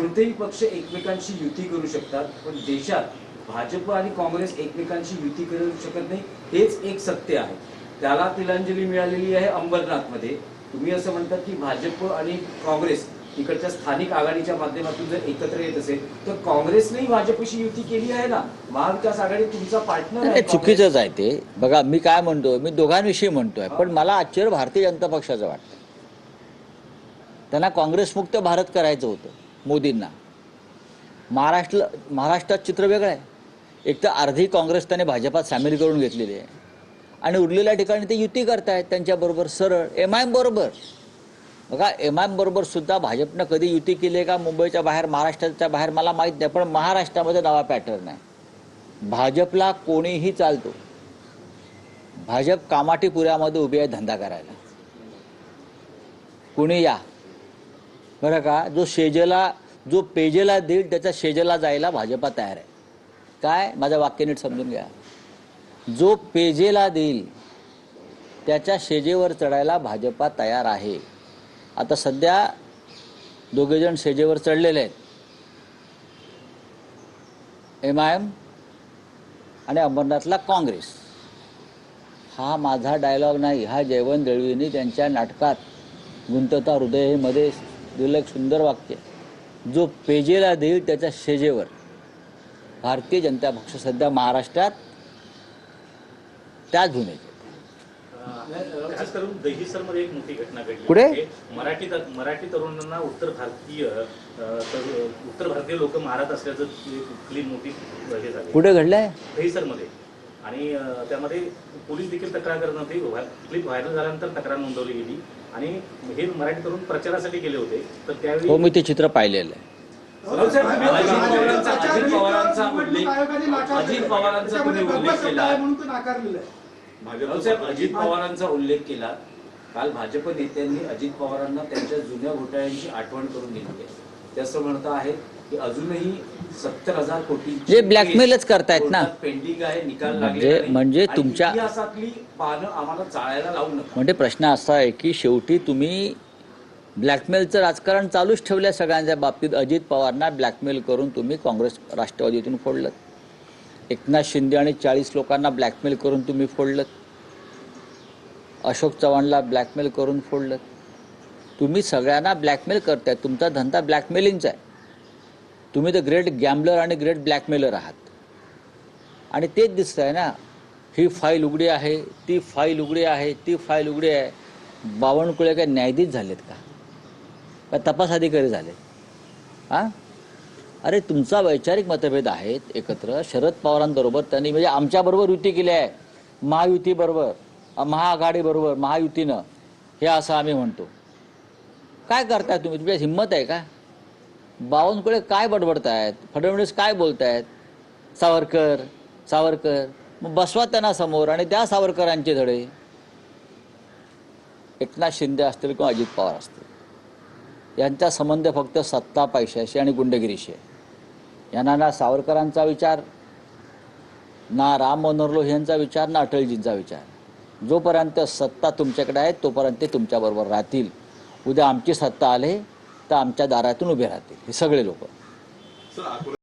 कोणतेही पक्ष एकमेकांशी युती करू शकतात, पण देशात भाजप आणि काँग्रेस एकमेकांशी युती करू शकत नाही, हेच एक सत्य आहे. त्याला तिलांजली मिळालेली आहे अंबरनाथमध्ये. तुम्ही असं म्हणतात की भाजप आणि काँग्रेस इकडच्या स्थानिक आघाडीच्या माध्यमातून जर एकत्र येत असेल तर काँग्रेसनेही भाजपशी युती केली आहे ना. महाविकास आघाडी तुमचा पार्टनर आहे. चुकीचंच आहे ते. बघा, मी काय म्हणतोय, मी दोघांविषयी म्हणतोय, पण मला आश्चर्य भारतीय जनता पक्षाचं वाटतं. त्यांना काँग्रेसमुक्त भारत करायचं होतं मोदींना. महाराष्ट्रात चित्र वेगळं आहे. एक तर अर्धी काँग्रेस त्याने भाजपात सामील करून घेतलेली आहे आणि उरलेल्या ठिकाणी ते युती करतायत त्यांच्याबरोबर सरळ MIM बरोबर. बघा, MIM बरोबर सुद्धा भाजपनं कधी युती केली आहे का मुंबईच्या बाहेर, महाराष्ट्राच्या बाहेर मला माहीत नाही, पण महाराष्ट्रामध्ये नवा पॅटर्न आहे. भाजपला कोणीही चालतो. भाजप कामाठीपुऱ्यामध्ये उभी आहे धंदा करायला. कुणी या बरं का, जो पेजेला देईल त्याच्या शेजेला जायला भाजपा तयार आहे. काय, माझं वाक्य नीट समजून घ्या. जो पेजेला देईल त्याच्या शेजेवर चढायला भाजपा तयार आहे. आता सध्या दोघेजण शेजेवर चढलेले आहेत, MIM आणि अंबरनाथला काँग्रेस. हा माझा डायलॉग नाही, हा जयवंत दळवींनी त्यांच्या नाटकात गुंतता हृदय हे मध्ये दिलं एक सुंदर वाक्य. जो पेजेला देईल त्याच्या शेजेवर. भारतीय जनता पक्ष सध्या महाराष्ट्रात त्याच भूमिकेत. खास करून दहिसरमध्ये एक मोठी घटना घडली. कुठे? मराठी तरुणांना उत्तर भारतीय लोक मारत असल्याचं कुठली मोठी हे झाली. कुठे घडलंय? दहिसरमध्ये. आणि त्यामध्ये पोलीस देखील तक्रार करत नव्हते. क्लिप व्हायरल झाल्यानंतर तक्रार नोंदवली गेली आणि हे मराठी तरुण प्रचारासाठी गेले होते. तर त्यावेळी हो, मी ते चित्र पाहिलेलं आहे. अजित पवारांचा उल्लेख केला. काल भाजप नेत्यांनी अजित पवारांना त्यांच्या जुन्या घोटाळ्यांची आठवण करून दिली आहे. ते असं म्हणत आहे की अजूनही 70,000 कोटी जे ब्लॅकमेलच करतायत ना. पेंडिंग आहे, निकाल म्हणजे तुमच्या इतिहासातली पानं आम्हाला चाळायला लावू नका. म्हणजे प्रश्न असा आहे की शेवटी तुम्ही ब्लॅकमेलचं राजकारण चालूच ठेवलं सगळ्यांच्या बाबतीत. अजित पवारना ब्लॅकमेल करून तुम्ही काँग्रेस राष्ट्रवादीतून फोडलं. एकनाथ शिंदे आणि 40 लोकांना ब्लॅकमेल करून तुम्ही फोडलं. अशोक चव्हाणला ब्लॅकमेल करून फोडलं. तुम्ही सगळ्यांना ब्लॅकमेल करताय. तुमचा धंदा ब्लॅकमेलिंगचा आहे. तुम्ही तर ग्रेट गॅम्बलर आणि ग्रेट ब्लॅकमेलर आहात. आणि तेच दिसतं आहे ना. ही फाईल उघडी आहे, ती फाईल उघडी आहे, ती फाईल उघडी आहे. बावनकुळे काय न्यायाधीश झालेत का तपास अधिकारी झाले? हां, अरे तुमचा वैचारिक मतभेद आहेत एकत्र. शरद पवारांबरोबर त्यांनी म्हणजे आमच्याबरोबर युती केली आहे, महायुतीबरोबर, महाआघाडीबरोबर, महायुतीनं, हे असं आम्ही म्हणतो. काय करताय तुम्ही? तुमच्या हिंमत आहे का? बावनकुळे काय बडबडतायत? फडणवीस काय बोलतायत? सावरकर. मग बसवा त्यांना समोर आणि द्या सावरकरांचे धडे. एकनाथ शिंदे असतील किंवा अजित पवार असतील, यांचा संबंध फक्त सत्ता, पैशाशी आणि गुंडगिरीशी आहे. यांना ना सावरकरांचा विचार, ना राम मनोहर लोहिया यांचा विचार, ना अटलजींचा विचार. जोपर्यंत सत्ता तुमच्याकडे आहे तोपर्यंत ते तुमच्याबरोबर राहतील. उद्या आमची सत्ता आले तर आमच्या दारातून उभे राहतील हे सगळे लोक.